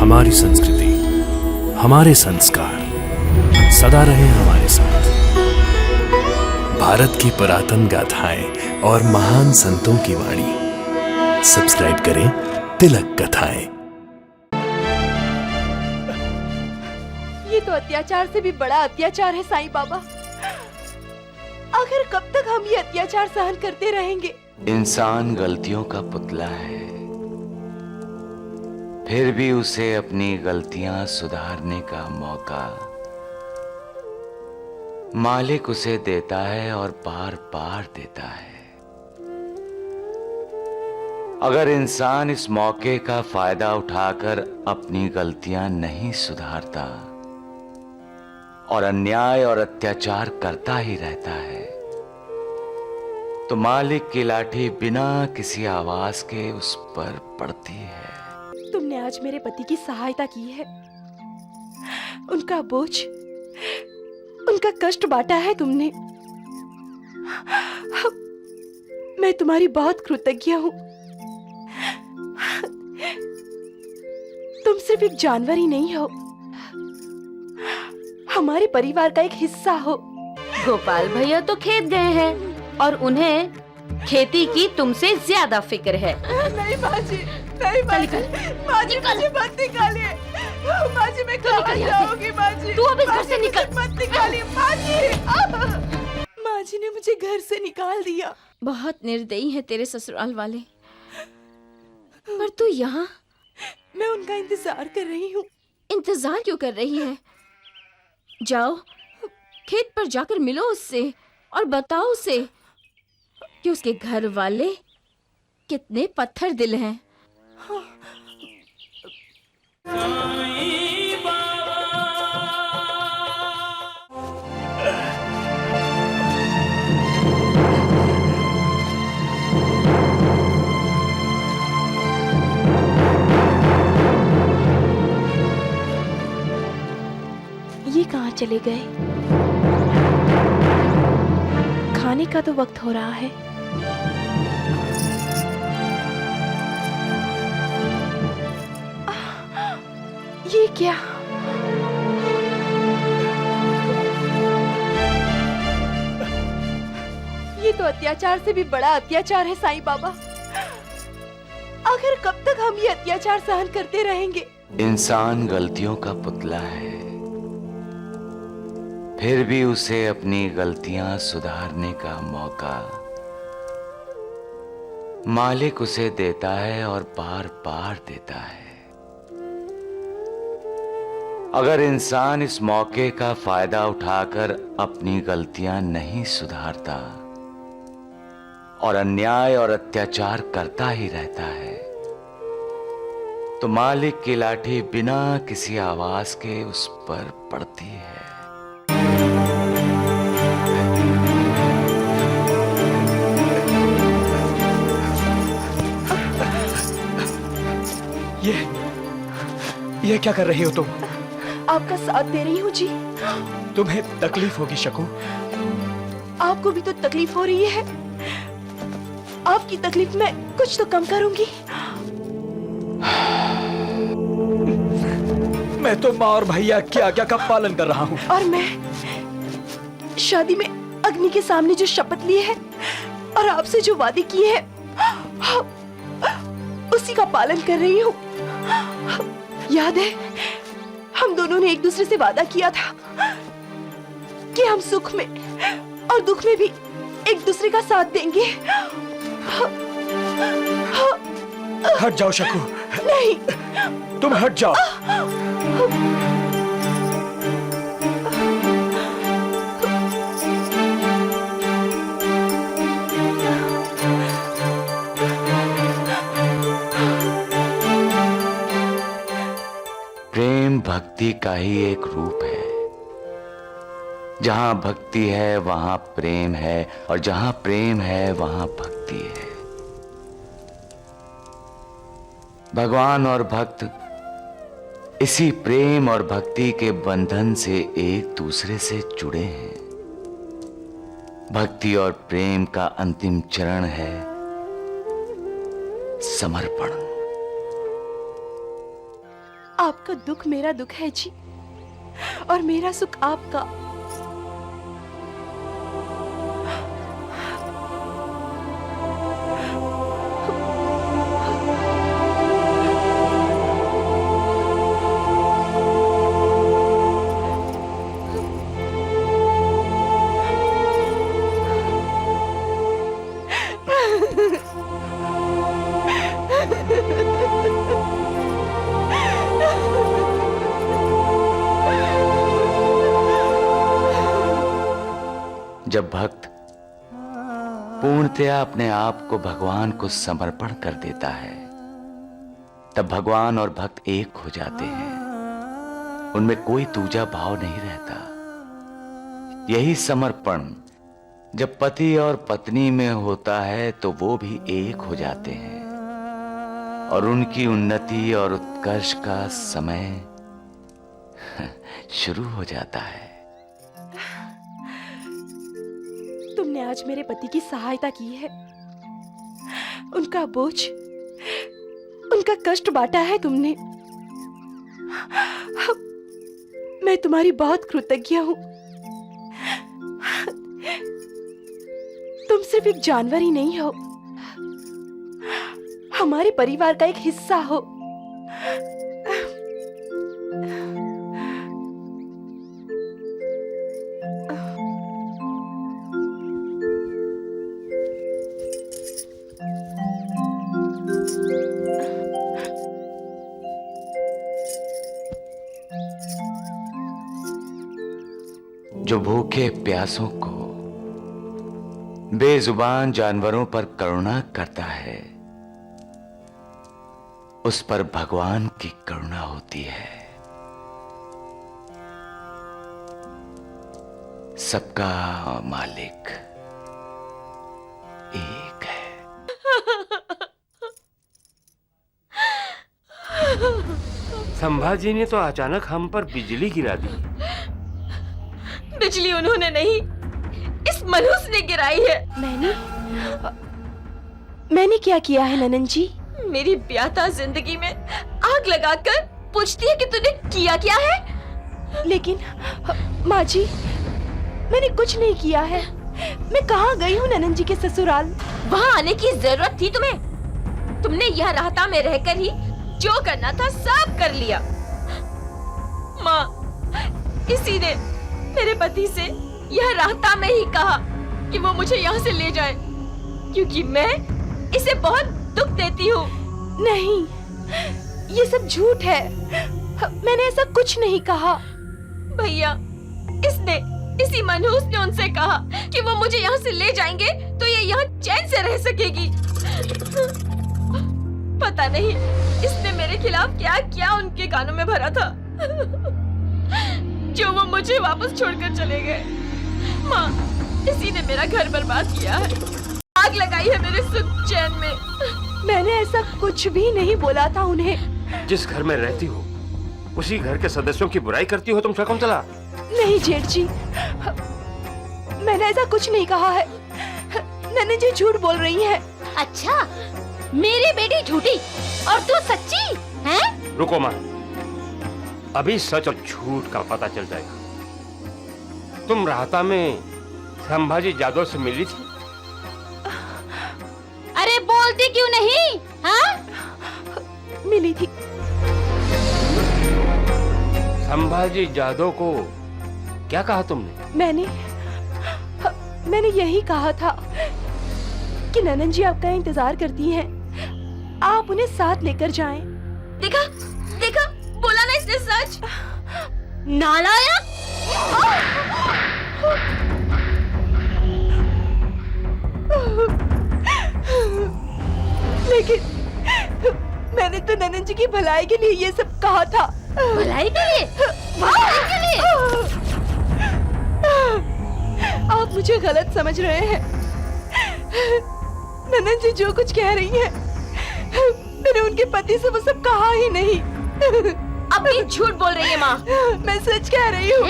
हमारी संस्कृति, हमारे संस्कार सदा रहे हमारे साथ। भारत की पुरातन गाथाएं और महान संतों की वाणी। सब्सक्राइब करें तिलक कथाएं। ये तो अत्याचार से भी बड़ा अत्याचार है साईं बाबा। आखिर कब तक हम ये अत्याचार सहन करते रहेंगे? इंसान गलतियों का पुतला है, फिर भी उसे अपनी गलतियां सुधारने का मौका मालिक उसे देता है और बार बार देता है। अगर इंसान इस मौके का फायदा उठाकर अपनी गलतियां नहीं सुधारता और अन्याय और अत्याचार करता ही रहता है, तो मालिक की लाठी बिना किसी आवाज के उस पर पड़ती है। तुमने आज मेरे पति की सहायता की है, उनका बोझ, उनका कष्ट बांटा है तुमने। मैं तुम्हारी बहुत कृतज्ञ हूँ। तुम सिर्फ एक जानवर ही नहीं हो, हमारे परिवार का एक हिस्सा हो। गोपाल भैया तो खेत गए हैं और उन्हें खेती की तुमसे ज्यादा फिक्र है। नहीं माजी, नहीं माजी, माजी मुझे मत निकालिए। माजी मैं कहाँ जाऊंगी? माजी तू अब इस घर से निकल। मत निकालिए माजी। माजी ने मुझे घर से निकाल दिया। बहुत निर्दयी है तेरे ससुराल वाले। पर तू यहाँ मैं उनका इंतजार कर रही हूँ। इंतजार क्यों कर रही है? जाओ खेत पर जाकर मिलो उससे और बताओ उसे कि उसके घर वाले कितने पत्थर दिल हैं। ये कहाँ चले गए? खाने का तो वक्त हो रहा है। ये क्या? ये तो अत्याचार से भी बड़ा अत्याचार है साईं बाबा। आखिर कब तक हम ये अत्याचार सहन करते रहेंगे? इंसान गलतियों का पुतला है, फिर भी उसे अपनी गलतियां सुधारने का मौका मालिक उसे देता है और बार बार देता है। अगर इंसान इस मौके का फायदा उठाकर अपनी गलतियां नहीं सुधारता और अन्याय और अत्याचार करता ही रहता है, तो मालिक की लाठी बिना किसी आवाज के उस पर पड़ती है। ये क्या कर रही हो तुम? आपका साथ दे रही हूँ जी। तुम्हें तकलीफ होगी शकू। आपको भी तो तकलीफ हो रही है। आपकी तकलीफ में कुछ तो कम करूंगी। मैं तो माँ और भैया की आज्ञा का पालन कर रहा हूँ। और मैं शादी में अग्नि के सामने जो शपथ ली है और आपसे जो वादे किए हैं, उसी का पालन कर रही हूँ। याद है, हम दोनों ने एक दूसरे से वादा किया था कि हम सुख में और दुख में भी एक दूसरे का साथ देंगे। हट जाओ शकू। नहीं, तुम हट जाओ। प्रेम भक्ति का ही एक रूप है। जहां भक्ति है वहां प्रेम है, और जहां प्रेम है वहां भक्ति है। भगवान और भक्त इसी प्रेम और भक्ति के बंधन से एक दूसरे से जुड़े हैं। भक्ति और प्रेम का अंतिम चरण है समर्पण। आपका दुख मेरा दुख है जी, और मेरा सुख आपका। जब भक्त पूर्णतया अपने आप को भगवान को समर्पण कर देता है, तब भगवान और भक्त एक हो जाते हैं। उनमें कोई दूजा भाव नहीं रहता। यही समर्पण जब पति और पत्नी में होता है तो वो भी एक हो जाते हैं और उनकी उन्नति और उत्कर्ष का समय शुरू हो जाता है। तुमने आज मेरे पति की सहायता की है, उनका बोझ, उनका कष्ट बांटा है तुमने। मैं तुम्हारी बहुत कृतज्ञ हूं। तुम सिर्फ एक जानवर ही नहीं हो, हमारे परिवार का एक हिस्सा हो। जो भूखे प्यासों को, बेजुबान जानवरों पर करुणा करता है, उस पर भगवान की करुणा होती है। सबका मालिक एक है। संभाजी ने तो अचानक हम पर बिजली गिरा दी। बिजली उन्होंने नहीं, इस मनुष्य ने गिराई है। मैंने क्या किया है ननन जी? मेरी ब्याता जिंदगी में आग लगाकर पूछती है कि तूने किया क्या है। लेकिन माँ जी, मैंने कुछ नहीं किया है। मैं कहाँ गई हूँ ननन जी के ससुराल? वहाँ आने की जरूरत थी तुम्हें? तुमने यह राहता में रहकर ही जो करना था सब कर लिया। माँ, इसी ने मेरे पति से यह राहता में ही कहा कि वो मुझे यहाँ से ले जाए, क्योंकि मैं इसे बहुत दुख देती हूँ। नहीं, ये सब झूठ है। मैंने ऐसा कुछ नहीं कहा। भैया, इसी मनहूस ने उनसे कहा कि वो मुझे यहाँ से ले जाएंगे तो ये यहाँ चैन से रह सकेगी। पता नहीं इसने मेरे खिलाफ क्या क्या उनके कानों में भरा था जो वो मुझे वापस छोड़कर चले गए। माँ, इसी ने मेरा घर बर्बाद किया है, आग लगाई है मेरे सुख चैन में। मैंने ऐसा कुछ भी नहीं बोला था उन्हें। जिस घर में रहती हो उसी घर के सदस्यों की बुराई करती हो तुम शकुंतला। नहीं जेठ जी, मैंने ऐसा कुछ नहीं कहा है। नन्ही जी झूठ बोल रही हैं। अच्छा, मेरी बेटी झूठी और तू सच्ची हैं? रुको माँ, अभी सच और झूठ का पता चल जाएगा। तुम राहता में संभाजी जादव से मिली थी? अरे बोलती क्यों नहीं? हाँ? मिली थी। संभाजी जादव को क्या कहा तुमने? मैंने यही कहा था कि ननन जी आपका इंतजार करती हैं, आप उन्हें साथ लेकर जाएं। देखा, बोला ना इसने सच। नालायक! लेकिन मैंने तो ननन जी की भलाई के लिए ये सब कहा था। भलाई के लिए? भलाई के लिए? आप मुझे गलत समझ रहे हैं। ननन जी जो कुछ कह रही हैं, मैंने उनके पति से वो सब कहा ही नहीं। अब भी झूठ बोल रही है माँ। मैं सच कह रही हूँ।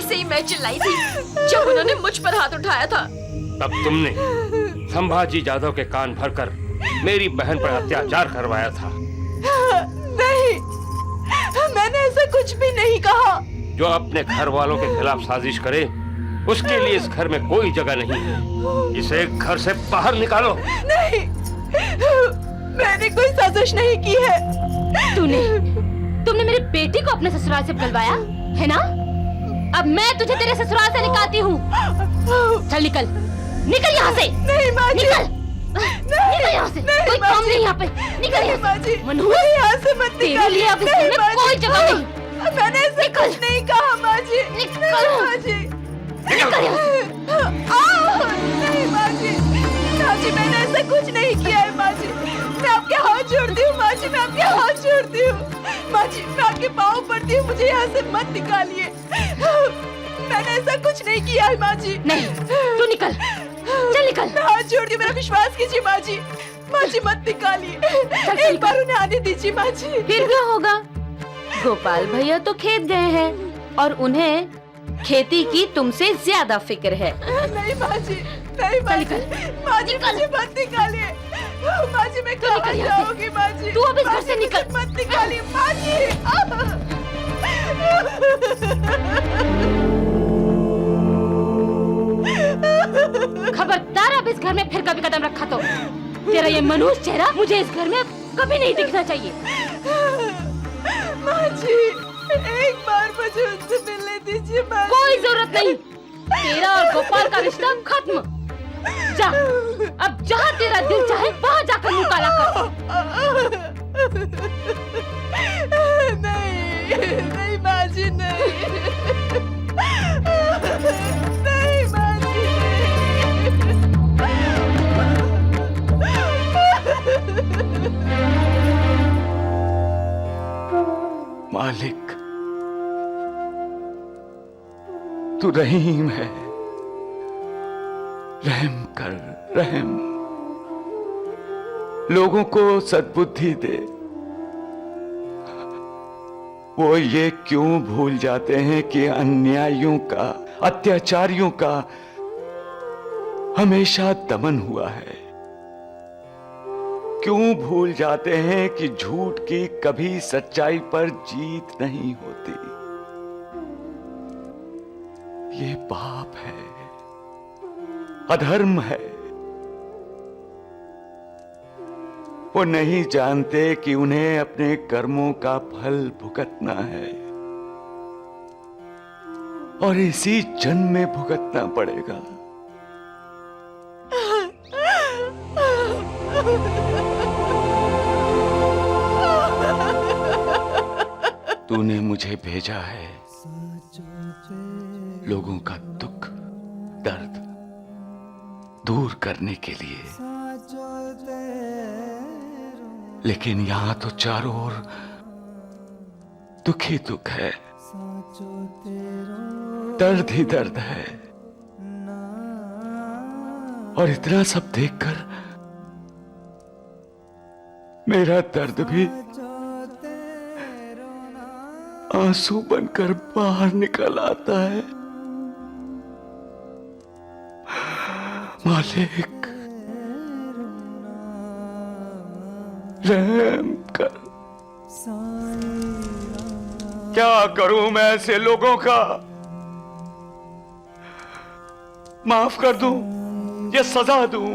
से ही मैं चिल्लाई थी जब उन्होंने मुझ पर हाथ उठाया था। तब तुमने संभाजी जादव के कान भरकर मेरी बहन पर अत्याचार करवाया था। नहीं, मैंने ऐसा कुछ भी नहीं कहा। जो अपने घर वालों के खिलाफ साजिश करे उसके लिए इस घर में कोई जगह नहीं है। इसे घर से बाहर निकालो। नहीं, मैंने कोई साजिश नहीं की है। तुमने मेरी बेटी को अपने ससुराल से बुलवाया है ना? अब मैं तुझे तेरे ससुराल से निकालती हूँ। चल निकल, निकल यहाँ से। नहीं माँ जी, निकल, निकल यहाँ से। कोई काम नहीं यहाँ पे। निकल यहाँ से। मनहूस, यहाँ से मत तेरे निकालिए। लिए अब इस घर में कोई जगह नहीं। मैंने ऐसा कुछ नहीं कहा माँ जी। निकल। माँ जी, निकल यहाँ से। नहीं माँ जी, माँ जी मैंने ऐसा कुछ नहीं किया है माँ जी। मैं आपके हाथ जोड़ती हूँ माँ जी, मैं आपके हाथ जोड़ती हूँ माँ जी, मैं आपके पाँव पड़ती हूँ, मुझे यहाँ से मत निकालिए। मैंने ऐसा कुछ नहीं किया है माँ जी। नहीं, तू निकल, चल निकल। मैं हाथ जोड़ती हूँ, मेरा विश्वास कीजिए माँ जी। माँ जी मत निकालिए, एक बार उन्हें आने दीजिए माँ जी। फिर क्या होगा? गोपाल भैया तो खेत गए हैं और उन्हें खेती की तुमसे ज्यादा फिक्र है। नहीं माँ जी, नहीं माँ जी, माँ जी मुझे मत निकालिए। माँ जी मैं कहाँ जाऊँगी माँ जी? तू अब इस घर से निकल। मत निकालिए माँ जी। खबरदार अब इस घर में फिर कभी कदम रखा तो तेरा ये मनुष्य चेहरा मुझे इस घर में कभी नहीं दिखना चाहिए। माँ जी एक बार मुझे उनसे मिलने दीजिए माँ जी। कोई जरूरत नहीं, तेरा और गोपाल का रिश्ता खत्म। जा, अब जहाँ तेरा दिल चाहे वहाँ जाकर मुँह काला कर। नहीं, नहीं माँ जी नहीं, नहीं माँ जी मालिक, तू रहीम है, रहम कर, रहम। लोगों को सद्बुद्धि दे। वो ये क्यों भूल जाते हैं कि अन्यायियों का, अत्याचारियों का हमेशा दमन हुआ है? क्यों भूल जाते हैं कि झूठ की कभी सच्चाई पर जीत नहीं होती? ये पाप है, अधर्म है। वो नहीं जानते कि उन्हें अपने कर्मों का फल भुगतना है और इसी जन्म में भुगतना पड़ेगा। तूने मुझे भेजा है लोगों का दुख दर्द दूर करने के लिए, लेकिन यहां तो चारों ओर दुख ही दुख है, दर्द ही दर्द है। और इतना सब देखकर मेरा दर्द भी आंसू बनकर बाहर निकल आता है। मालिक, रहम कर। क्या करूं मैं ऐसे लोगों का? माफ कर दूं या सजा दूं,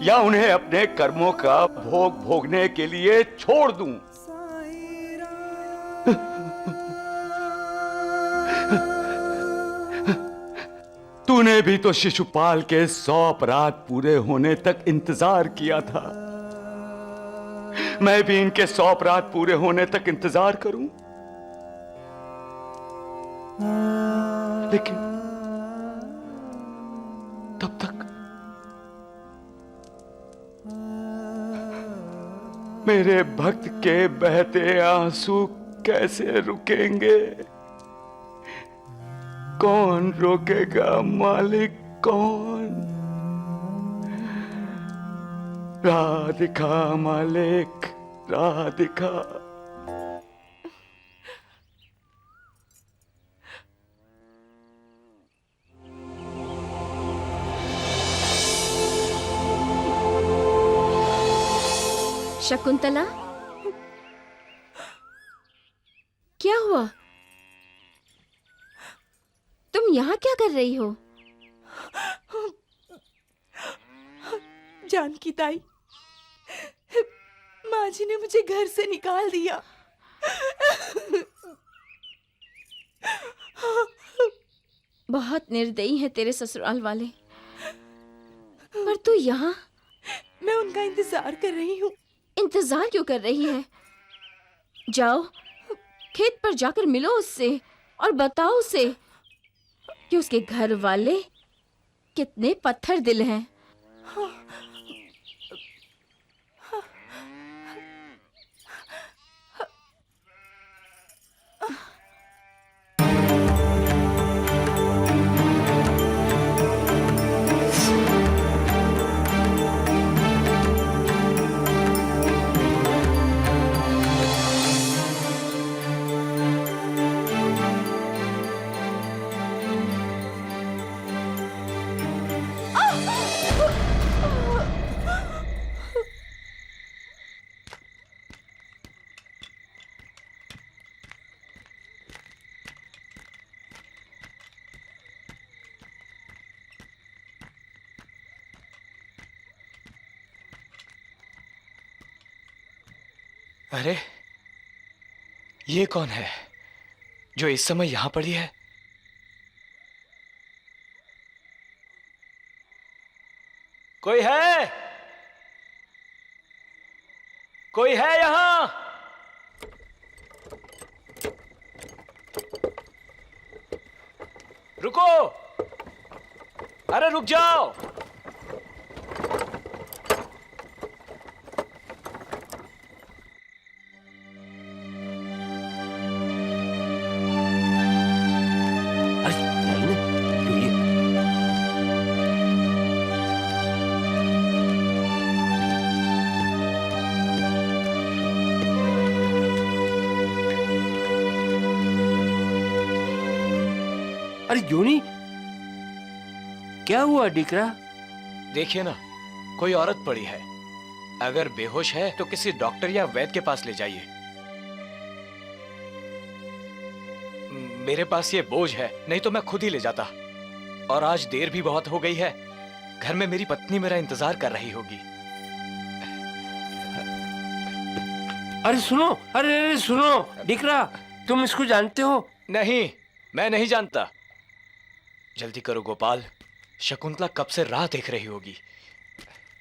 या उन्हें अपने कर्मों का भोग भोगने के लिए छोड़ दूं? तूने भी तो शिशुपाल के 100 अपराध पूरे होने तक इंतजार किया था। मैं भी इनके 100 अपराध पूरे होने तक इंतजार करूं? लेकिन तब तक मेरे भक्त के बहते आंसू कैसे रुकेंगे? कौन रोकेगा मालिक, कौन? राह दिखा मालिक, राह दिखा। शकुंतला, क्या हुआ? तुम यहाँ क्या कर रही हो? जानकी ताई, माँ जी ने मुझे घर से निकाल दिया। बहुत निर्दयी है तेरे ससुराल वाले। पर तू यहाँ मैं उनका इंतजार कर रही हूँ। इंतजार क्यों कर रही है? जाओ, खेत पर जाकर मिलो उससे और बताओ उसे कि उसके घर वाले कितने पत्थर दिल हैं। अरे, ये कौन है जो इस समय यहां पड़ी है? कोई है? कोई है यहां? रुको! अरे रुक जाओ! अरे जोनी, क्या हुआ डिकरा? देखिए ना, कोई औरत पड़ी है। अगर बेहोश है तो किसी डॉक्टर या वैद्य के पास ले जाइए। मेरे पास ये बोझ है, नहीं तो मैं खुद ही ले जाता। और आज देर भी बहुत हो गई है। घर में मेरी पत्नी मेरा इंतजार कर रही होगी। अरे सुनो, अरे सुनो डिकरा, तुम इसको जानते हो? नहीं, मैं नहीं जानता। जल्दी करो गोपाल, शकुंतला कब से राह देख रही होगी।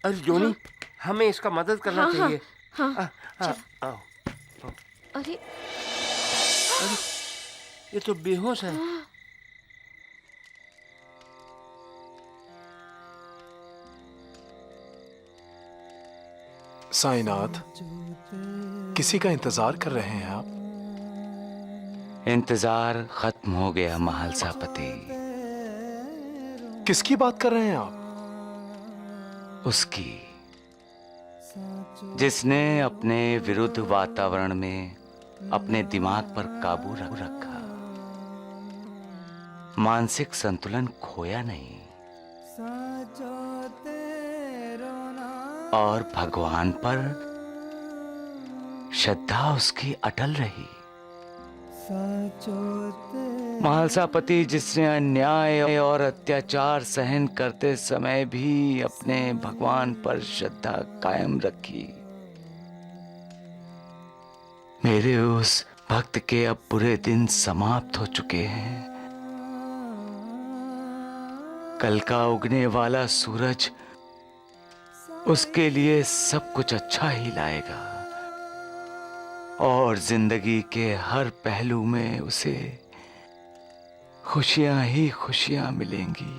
अरे जोनी, हमें इसका मदद करना हाँ, चाहिए। हाँ, आओ। अरे ये तो बेहोश है। साईनाथ, किसी का इंतजार कर रहे हैं आप? इंतजार खत्म हो गया महालसापति। किसकी बात कर रहे हैं आप? उसकी जिसने अपने विरुद्ध वातावरण में अपने दिमाग पर काबू रखा, मानसिक संतुलन खोया नहीं और भगवान पर श्रद्धा उसकी अटल रही। महालसापति जिसने अन्याय और अत्याचार सहन करते समय भी अपने भगवान पर श्रद्धा कायम रखी। मेरे उस भक्त के अब बुरे दिन समाप्त हो चुके हैं। कल का उगने वाला सूरज उसके लिए सब कुछ अच्छा ही लाएगा और जिंदगी के हर पहलू में उसे खुशियां ही खुशियां मिलेंगी।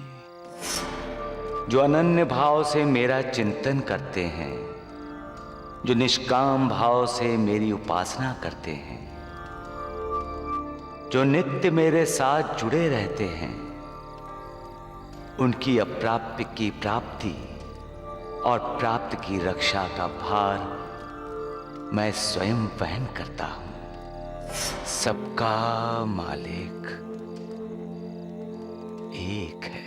जो अनन्य भाव से मेरा चिंतन करते हैं, जो निष्काम भाव से मेरी उपासना करते हैं, जो नित्य मेरे साथ जुड़े रहते हैं, उनकी अप्राप्य की प्राप्ति और प्राप्त की रक्षा का भार मैं स्वयं वहन करता हूं। सबका मालिक एक है।